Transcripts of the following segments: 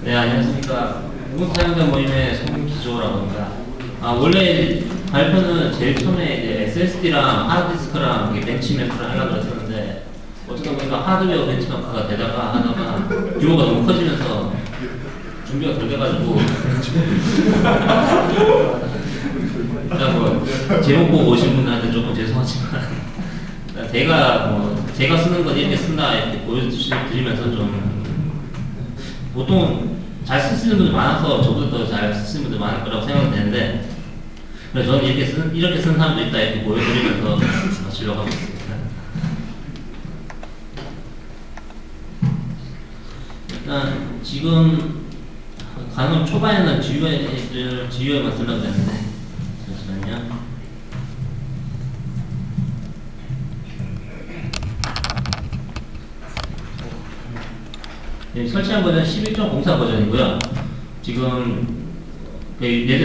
네, 안녕하십니까. 무슨 사용자 모임의 송기조라고 합니다. 원래 발표는 제일 처음에 이제 SSD랑 하드디스크랑 벤치마크를 하려고 했었는데, 어쩌다 보니까 하드웨어 벤치마크가 되다가 하다가 규모가 너무 커지면서 준비가 덜 돼가지고, 일단 뭐, 제목 보고 오신 분들한테 조금 죄송하지만, 제가 쓰는 건 이렇게 쓴다 이렇게 보여드리면서 좀, 보통 잘 쓰시는 분들 많아서 저보다 더 잘 쓰시는 분들 많을 거라고 생각이 되는데, 그래서 저는 이렇게 쓰는 사람도 있다 이렇게 보여드리면서 마치려고 하고 있습니다. 일단 지금 가능 초반에는 GUI만 쓰려고 했는데, 잠시만요. 네, 설치한 버전 11.04 버전이고요. 지금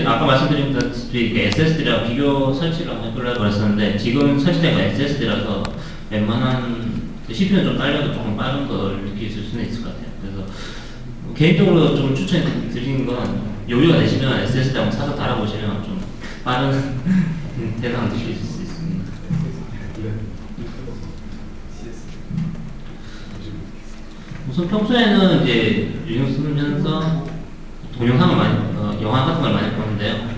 아까 말씀드린 다시피 SSD랑 비교 설치를 한번 해보려고 했었는데, 지금 설치된 건 SSD라서 웬만한 CPU는 좀 딸려도 조금 빠른 걸 느끼실 수는 있을 것 같아요. 그래서 개인적으로 좀 추천드리는 건, 여유가 되시면 SSD 한번 사서 달아보시면 좀 빠른 대상을 느끼실 수 있습니다. 우선 평소에는 이제 리눅스 쓰면서 동영상을 많이, 영화 같은 걸 많이 보는데요.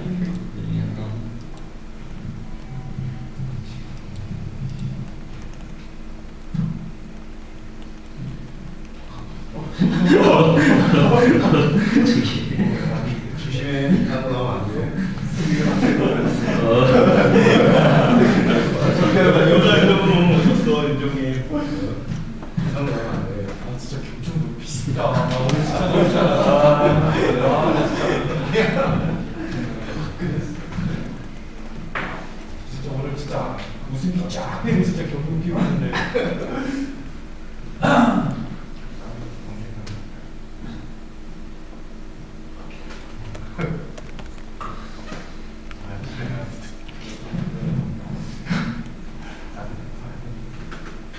조심해, 하고 나면 안 돼. 여자 이름으로 오셨어, 윤종님. 하고 나면 안 돼. 진짜 경청 높이시다. 오늘 진짜 너무 잘한다. 진짜 오늘 진짜 웃음이 쫙 빼고 진짜 경청 피우는데.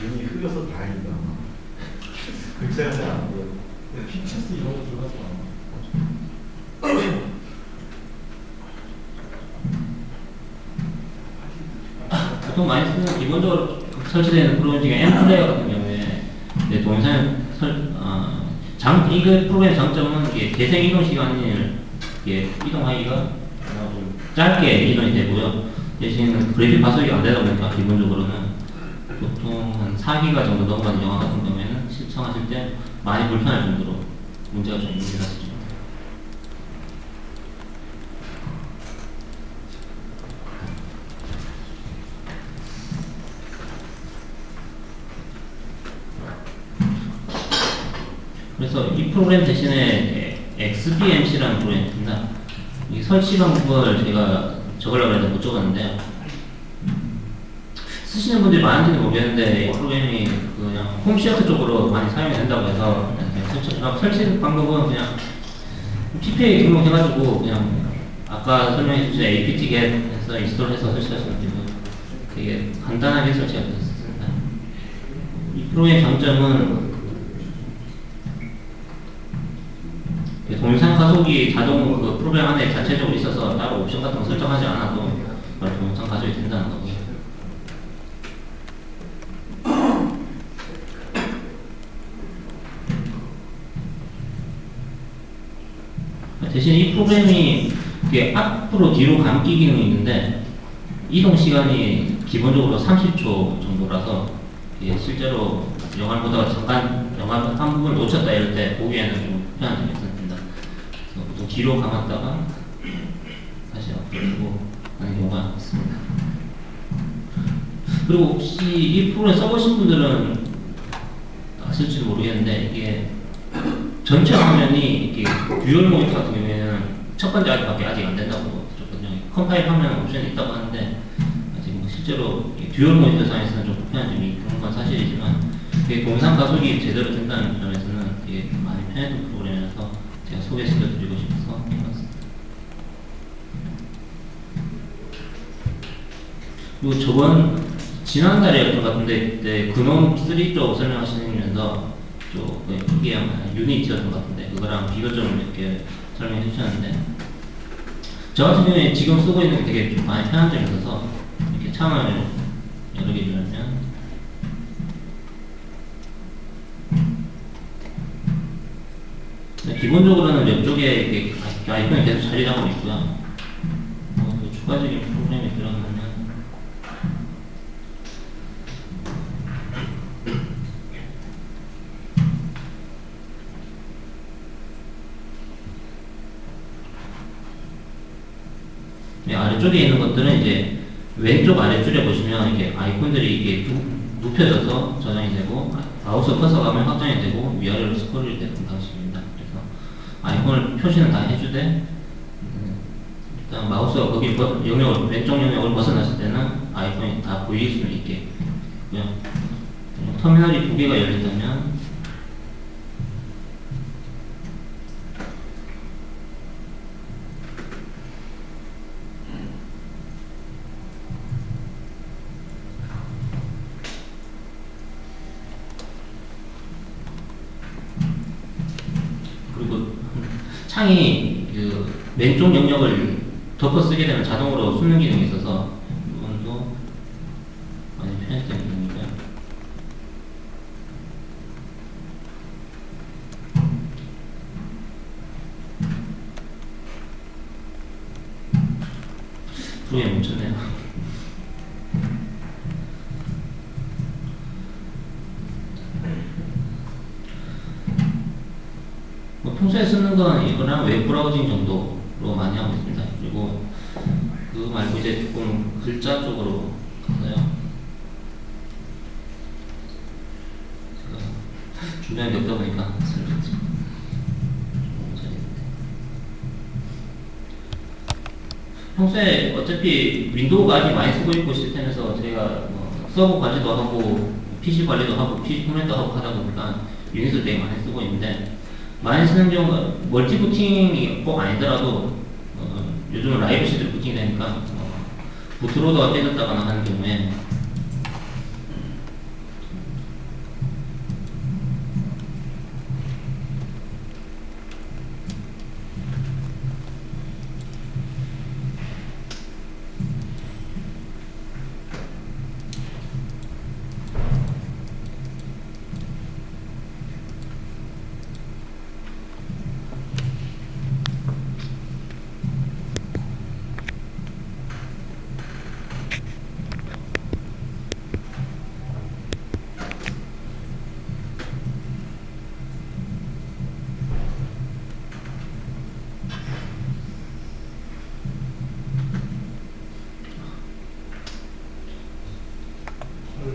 눈이 흐려서 다행이다. 글자가 잘 안 보여. 픽처스 이런 거 들어가지 마. 보통 많이 쓰는 기본적으로 설치되는 프로그램 중에 엠플레이어 같은 경우에 이제 동영상 이거 프로그램의 장점은 이게 재생 이동 시간을 이동하기가 좀 짧게 이동이 되고요. 대신 그래픽 가속이 안 되다 보니까 기본적으로는 보통 한 4기가 정도 넘어가는 영화 같은 경우에는 시청하실 때 많이 불편할 정도로 문제가 좀 있는 것 같습니다. 그래서 이 프로그램 대신에 XBMC라는 프로그램이 있습니다. 이 설치 방법을 제가 적으려고 해서 못 적었는데요. 쓰시는 분들이 많은지는 모르겠는데, 이 프로그램이 그냥 홈시어터 쪽으로 많이 사용이 된다고 해서, 설치 방법은 그냥 PPA 등록해가지고 그냥 아까 설명해 주신 apt-get에서 인스톨해서 설치하시면 되고, 되게 간단하게 설치가 되었습니다. 이 프로그램의 장점은 동영상 가속이 자동 그 프로그램 안에 자체적으로 있어서 따로 옵션 같은 거 설정하지 않아도 바로 동영상 가속이 된다는 거고요. 대신 이 프로그램이 이게 앞으로 뒤로 감기 기능이 있는데, 이동 시간이 기본적으로 30초 정도라서 실제로 영화를 보다가 잠깐 영화 한 부분을 놓쳤다 이럴 때 보기에는 좀 편한 점이 있습니다. 보통 뒤로 감았다가 다시 앞으로 주고 하는 경우가 있습니다. 그리고 혹시 이 프로그램 써보신 분들은 아실지 모르겠는데, 이게 전체 화면이 이렇게 듀얼 모니터 같은 경우에는 첫 번째 아직밖에 아직 안 된다고 들었거든요. 컴파일 화면 옵션이 있다고 하는데, 지금 실제로 듀얼 모니터 상에서는 좀 불편한 점이 있는 건 사실이지만, 동영상 가속이 제대로 된다는 점에서는 되게 많이 편했던 프로그램이라서 제가 소개시켜드리고 싶어서 해봤습니다. 그리고 지난달이었던 것 같은데, 그때 근원 3 쪽 설명하시면서 쪽 이게 아마 유니티였던 것 같은데 그거랑 비교점을 이렇게 설명해 주셨는데 저 같은 경우에 지금 쓰고 있는 게 되게 좀 많이 편한 점이 있어서 이렇게 창을 여러 개 열면 기본적으로는 왼쪽에 이렇게 아이콘이 계속 자리 잡고 있고요. 그 추가적인 프로그램이 들어가면 아래쪽에 있는 것들은 이제 왼쪽 아래줄에 보시면 이게 아이콘들이 이게 눕혀져서 저장이 되고 마우스 커서 가면 확장이 되고 위아래로 스크롤이 되는 방식입니다. 그래서 아이콘을 표시는 다 해주되 일단 마우스가 거기 영역을 왼쪽 영역을 벗어났을 때는 아이콘이 다 보일 수 있게 있고요. 터미널이 두 개가 열린다면 창이 그 왼쪽 영역을 덮어 쓰게 되면 자동으로 숨는 기능이 있어서 이건도 많이 편했던 기능이고요. 프로에 멈췄네요. 평소에 쓰는 건 이거랑 웹 브라우징 정도로 많이 하고 있습니다. 그리고 그거 말고 이제 조금 글자 쪽으로 가서요. 제가 준비한 게 없다 보니까 평소에 어차피 윈도우 아직 많이 쓰고 있고 시스템에서 제가 뭐 서버 관리도 하고 PC 관리도 하고 PC 포맷도 하고 하다 보니까 유닛을 되게 많이 쓰고 있는데 많이 쓰는 경우가 멀티 부팅이 꼭 아니더라도 요즘은 라이브 시드로 부팅이 되니까 부트로더가 깨졌다거나 하는 경우에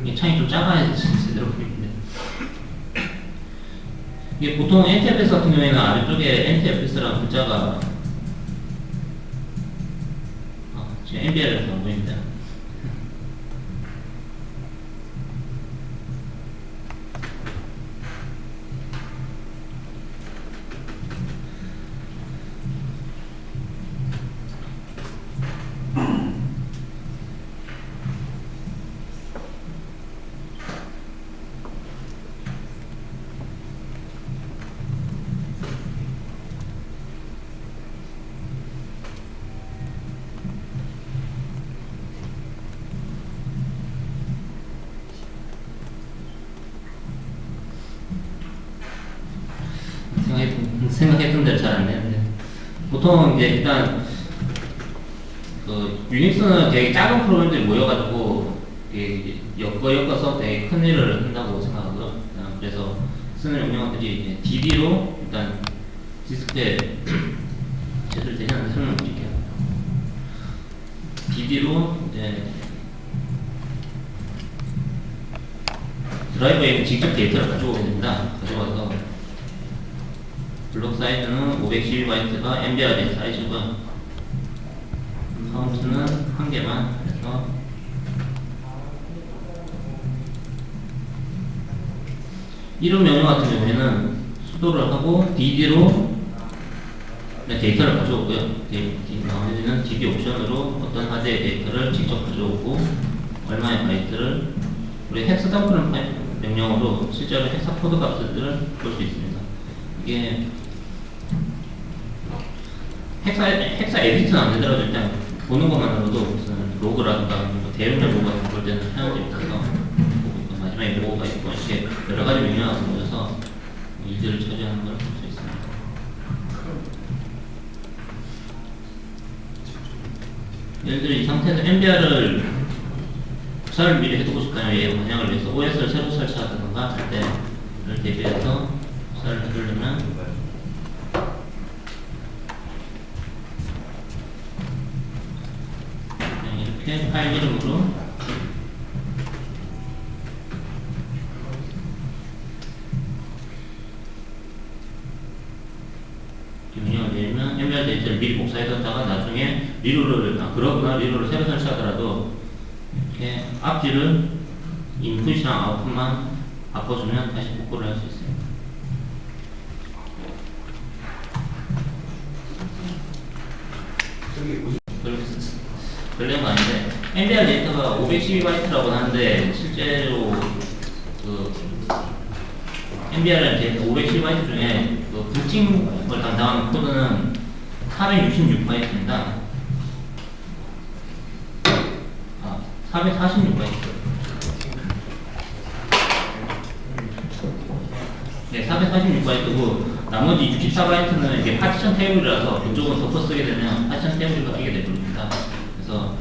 이 창이 좀 작아야 제대로 보이는데 이게 보통 NTFS 같은 경우에는 아래쪽에 NTFS라는 글자가 지금 NBR에서 안 보입니다. 생각했던 대로 잘 안 되는데 보통 이제 일단 그 유닉스는 되게 작은 프로그램들이 모여가지고 엮어서 되게 큰 일을 한다고 생각하고요. 그래서 쓰는 명령어들이 DB로 일단 디스크에 제대로 되지 않는 설명을 드릴게요. DB로 이제 드라이버에 직접 데이터를 가지고 오게 됩니다. 가져와서 블록 사이즈는 512바이트가 MBR 된 사이즈고요. 카운트는 한 개만 해서 이름 명령 같은 경우에는 수도를 하고 DD로 데이터를 가져오고요. 나머지는 DB 옵션으로 어떤 하드의 데이터를 직접 가져오고 얼마의 바이트를 우리 헥스 덤프는 명령어로 실제로 헥사 코드 값들을 볼 수 있습니다. 이게 헥사 에디트는 안 되더라도 일단 보는 것만으로도 무슨 로그라든가 뭐 대용량 로그 같은 걸 때는 사용하지 못해서 마지막에 로고가 있고 이렇게 여러 가지 명령어가 모여서 일들을 처리하는 걸 볼 수 있습니다. 예를 들어 이 상태에서 MBR을 구사를 미리 해두고 싶다면 얘 반영을 위해서 OS를 새로 설치하든가 할 때를 대비해서 구사를 해두려면 그냥 이렇게 파일 이름으로 명령을 내리면 MBR 데이터를 미리 복사해뒀다가 나중에 리로를 그러거나 리로를 새로 설치하더라도 이렇게 앞뒤를 인풋이랑 아웃풋만 바꿔주면 다시 복구를 할 수 있습니다. 별로 아닌데 MBR 데이터가 512바이트라고 하는데 실제로 그 MBR이라는 데이터 512바이트 중에 그 부팅을 담당하는 코드는 466바이트입니다. 446바이트. 네, 446바이트고 나머지 64바이트는 이게 파티션 테이블이라서 그쪽은 덮어 쓰게 되면 파티션 테이블이 바뀌게 됩니다. 그래서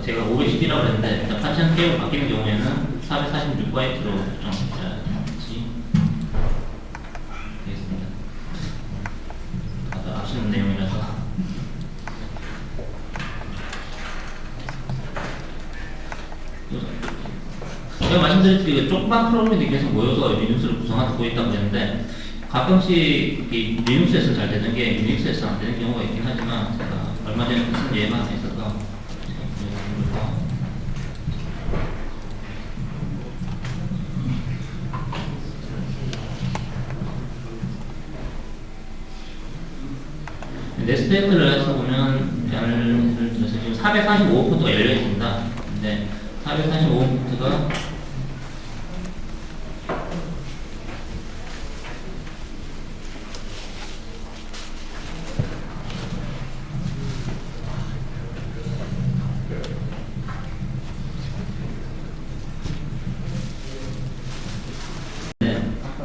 제가 512라고 했는데 일단 파티션 테이블 바뀌는 경우에는 446바이트로 설정해야지 되겠습니다. 다들 아시는 내용이라서. 제가 말씀드렸듯이 조그만 프로그램이 계속 모여서 리눅스를 구성하고 있다고 했는데 가끔씩 이 리눅스에서는 잘 되는 게 유닉스에서는 안 되는 경우가 있긴 하지만 제가 얼마 전에 무슨 예가 하나 있어서 네스트에크를 해서 보면 예를 들어서 지금 445포트가 열려 있습니다. 근데 445포트가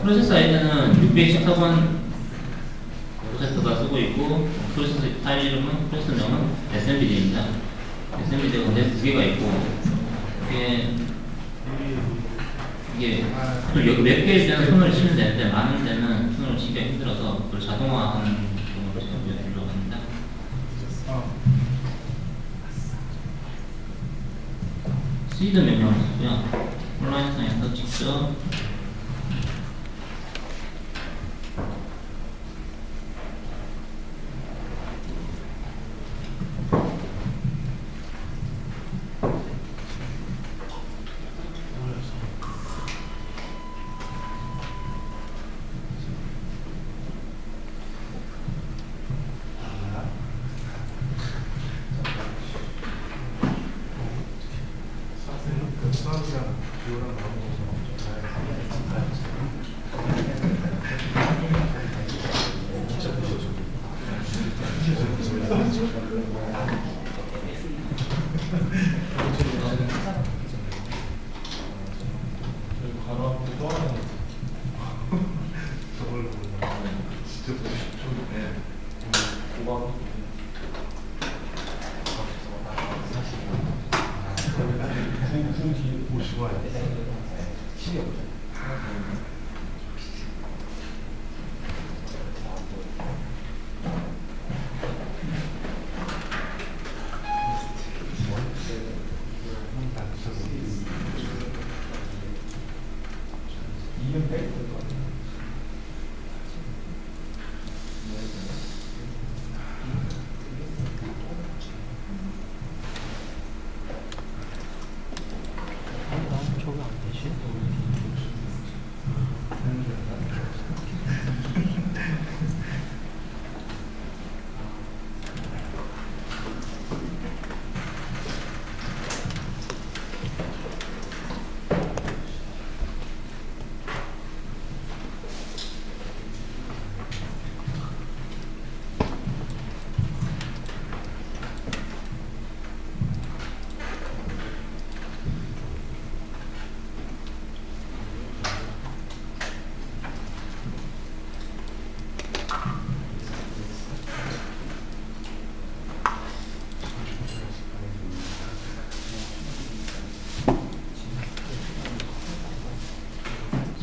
프로세스 아이디는 614번 프로세서가 쓰고 있고 프로세서 파일 이름은 프로세서명은 SMBD입니다. SMBD가 근데 두 개가 있고 이게 여기 몇 개일 때는 손으로 치면 되는데 많을 때는 손으로 치기가 힘들어서 그걸 자동화하는 경우를 제가 보여드리려고 합니다. 시드 명령을 쓰고요. 온라인상에서 직접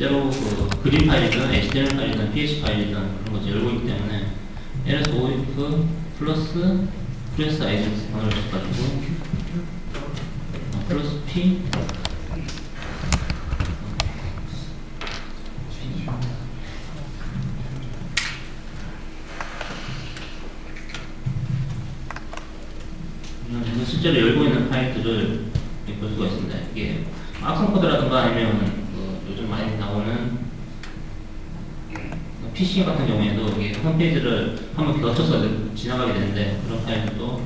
때로 그 그림 파일이든 HTML 파일이든 PH 파일이든 그런 거 열고 있기 때문에 ls oif 플러스 프레스 아이젠스 번호를 써가지고 플러스 p 실제로 열고 있는 파일들을 볼 수가 있습니다. 이게 악성 코드라든가 아니면 요즘 많이 나오는 PC 같은 경우에도 이게 홈페이지를 한번 거쳐서 지나가게 되는데 그런 파일들도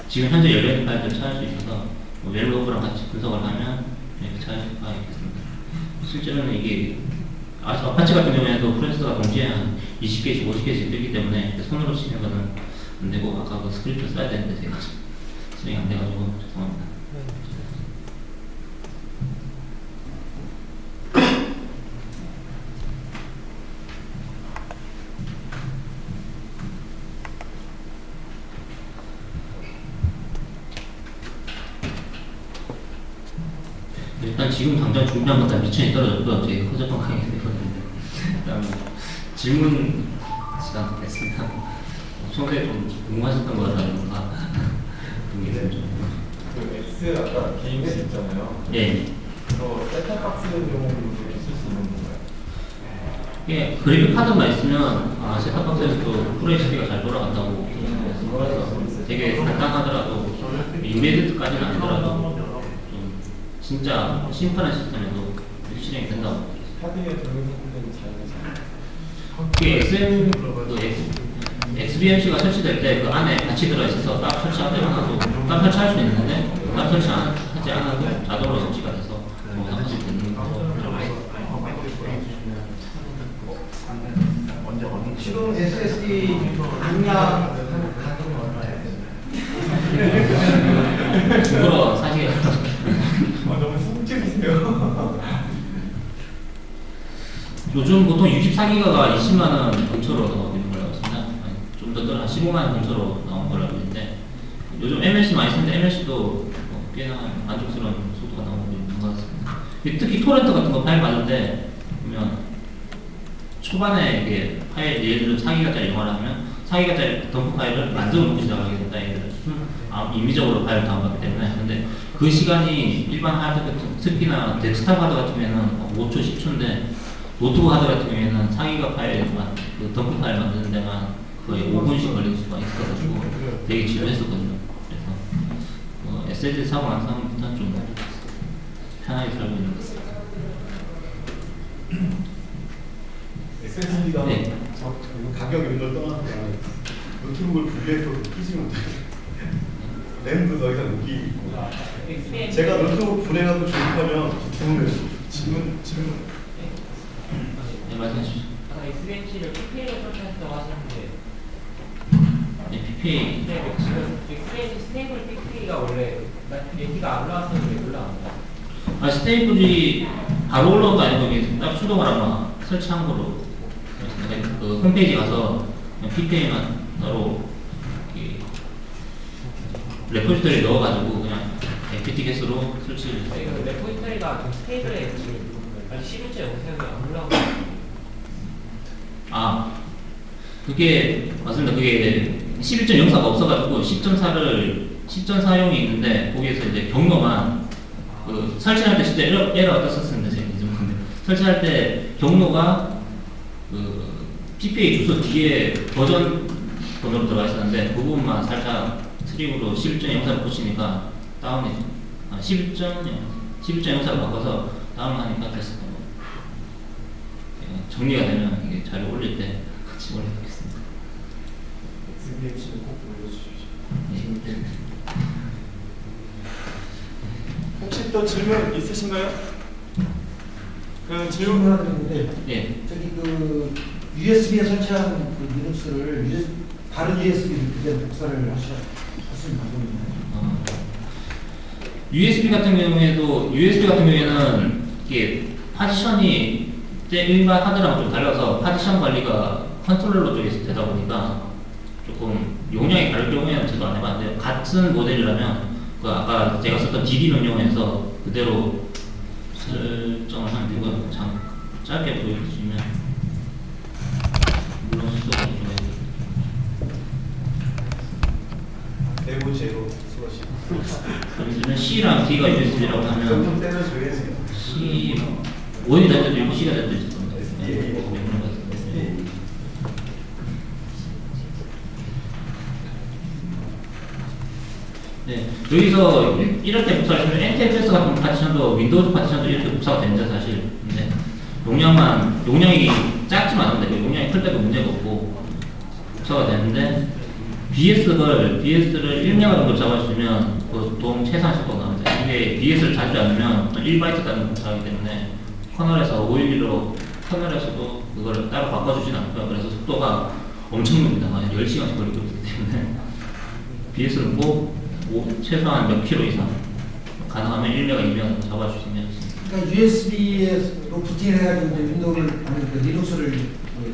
지금 현재 열려있는 파일들을 찾을 수 있어서 웹로그랑 같이 분석을 하면 이렇게 찾을 수가 있겠습니다. 실제로는 이게 아파치 같은 경우에도 프레스가 동시에 한 20개씩 50개씩 뜨기 때문에 손으로 치는 거는 안 되고 아까 그 스크립트 써야 되는데 제가 진행이 안 돼가지고 죄송합니다. 일단 지금 당장 준비한 것보다 미천이 떨어졌고 저희 허접한 강의 되거든요. 일단 질문 시간 됐습니다. 평소에 좀 궁금하셨던 거라든가 그 X 아까 개인시 있잖아요. 예. 그거 셋탑박스 용으로도 쓸 수 있는 건가요? 예, 그래픽 카드만 있으면 셋탑박스에서도 FHD가 잘 돌아간다고 그래서 되게 간단하더라도 인베디드까지는 아니더라도 좀 진짜 심플한 시스템에도 실행이 된다고. 하드웨어 동영상들이 잘 되잖아요. 그 XBMC가 설치될 때 그 안에 같이 들어있어서 딱 설치하지 않아도 딱 설치할 수 있는데 딱 설치하지 않아도 자동으로 설치가 돼서 할수 있는 거 지금 SSD 용량 중고로 사시게 너무 소극적이세요. 요즘 보통 64기가가 20만원 근처로 나오는 걸로 알고 있습니다. 좀 더 떨어 15만원 근처로 나온 걸로 알고 있는데 요즘 MLC 많이 쓰는데 MLC도 꽤나 만족스러운 속도가 나오고 있는 것 같습니다. 특히 토렌트 같은 거 파일 받는데 보면 초반에 이게 파일 예를 들어 4기가짜리 영화를 하면 4기가짜리 덤프 파일을 만들어 놓고 시작하게 된다. 임의적으로 파일을 다운받기 때문에. 근데 그 시간이 일반 하드 특히나 데스크탑 하드 같은 경우에는 5초, 10초인데 노트북 하드 같은 경우에는 4기가 파일만 그 덤프 파일 만드는 데만 거의 5분씩 걸릴 수가 있어가지고 되게 지루했었거든요. 그래서 SSD 사고 난 사람부터는 좀 편하게 살고 있는 것 같습니다. SSD가 네. 가격 연결 떠나서 노트북을 분리해서 끼지 못해요. 램도 더 이상 못 끼고. 제가 노트북 분해하고 조립하면 질문 네, 말씀해 주시죠. 아까 XBMC를 PPA로 설치한다고 하셨는데 네, PPA. 근데 지금 XBMC 스테이블 PPA가 원래 얘기가 안 올라왔었는데 왜 올라왔나요? 스테이블이 바로 올라온 거 아니고 이게 딱 수동을 아마 설치한 거로 그 홈페이지 가서 PPA만 따로 레포지터리 넣어가지고 그냥 apt get으로 설치를 네, 그 레포지터리가 좀 스테이블에 지금 11째 영상이 안 올라오고 그게 맞습니다. 그게 11.04가 없어가지고 10.4용이 있는데 거기에서 이제 경로만 그 설치할 때 진짜 에러가 떴었는데 제가 잊은 건데 설치할 때 경로가 그 PPA 주소 뒤에 버전 번호로 들어가 있었는데 그 부분만 살짝 트릭으로 11.04를 붙이니까 다운이 11.04로 바꿔서 다운하니까 됐었던 거예요. 정리가 되면 이게 자료 올릴 때 같이 올려놓겠습니다. XBMC는 꼭 보여주십시오. 네. 혹시 또 질문 있으신가요? 그럼 질문 질문 하나 드렸는데 예. 저기 그 USB에 설치한 그 리눅스를 다른 USB로 그대로 복사를 할 수 있는 방법이 있나요? USB 같은 경우에는 이게 파티션이 일반 하드랑 좀 달라서 파티션 관리가 컨트롤러 쪽에서 되다 보니까 조금 용량이 다를 경우에는 저도 안 해봤는데요. 같은 모델이라면 그 아까 제가 썼던 DB 명령어에서 그대로 설정을 하면 되고요. 짧게 보여주시면 물론 수도가 좀 대부 제로 슬러시. 그러면 C랑 D가 USB라고 하면 점점 때려줘야지. C O이 될 때도 있고 C가 될 때도 있을 겁니다. 네, 그런 거 같습니다. 네, 여기서 이렇게 복사하시면 NTFS 같은 파티션도 윈도우즈 파티션도 이렇게 복사가 됩니다, 사실. 근데 용량이 작지만 않은데 용량이 클 때도 문제가 없고 복사가 되는데 BS를 1메가 정도 잡아주시면 보통 최상 속도가 나옵니다. 이게 BS를 자주 않으면 1바이트 단위 복사하기 때문에 커널에서 512로 커널에서도 그걸 따로 바꿔주진 않고요. 그래서 속도가 엄청 늡니다. 10시간씩 걸리고 있기 때문에 BS는 꼭 최소한 몇 킬로 이상 가능하면 1메가 2메가 잡아주시면 좋습니다. 그러니까 USB로 부팅을 해가지고 이제 윈도우를 아니 그 리눅스를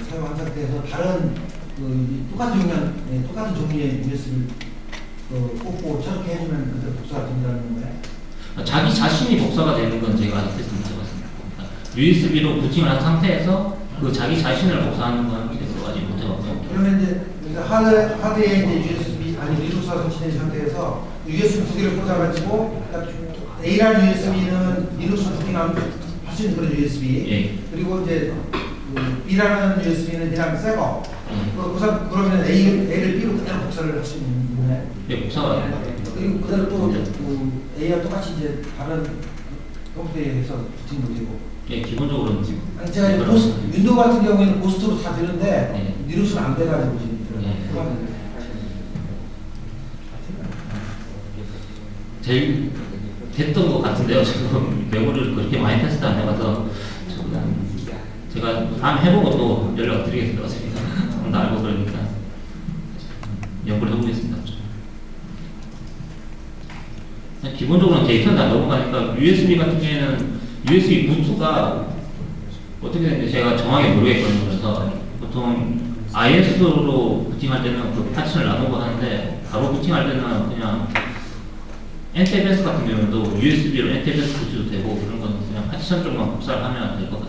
사용한 상태에서 다른 똑같은 용량, 똑같은 종류의 USB를 꽂고 저렇게 해주면 그대로 복사가 된다는 거예요. 자기 자신이 복사가 되는 건 제가 테스트는 해봤습니다. 그러니까 USB로 부팅을 한 상태에서 그 자기 자신을 복사하는 건 아직 못해봤고요. 그러면 이제 하드에 이제 USB 아니 리눅스가 설치된 상태에서 USB 두 개를 꽂아가지고 그러니까 A라는 USB는 리눅스 부팅하면 할 수 있는 그런 USB. 예. 그리고 이제 B라는 USB는 그냥 새거. 그러면 A를 B로 그대로 복사를 할 수 있는 거네. 네, 복사가 그리고 그대로 또 A와 똑같이 이제 다른 컴퓨터에 해서 부팅도 되고. 예, 기본적으로는 지금 아니 제가 윈도우 같은 경우에는 고스트로 다 되는데 네. 리눅스는 안 돼가지고 지금. 네. 제일 됐던 것 같은데요. 지금 메모를 그렇게 많이 테스트 안 해봐서 제가 다음 해보고 또 연락드리겠습니다. 조금 더 알고 그러니까 연구를 해보겠습니다. 기본적으로는 데이터는 다 넘어가니까 USB 같은 경우에는 USB 부트가 어떻게 되는지 제가 정확히 모르겠거든요. 그래서 보통 IS로 부팅할 때는 그 파티션을 나누고 하는데 바로 부팅할 때는 그냥 NTFS 같은 경우도 USB로 NTFS 부팅도 되고 그런 건 그냥 파티션 쪽만 복사를 하면 될 것 같아요.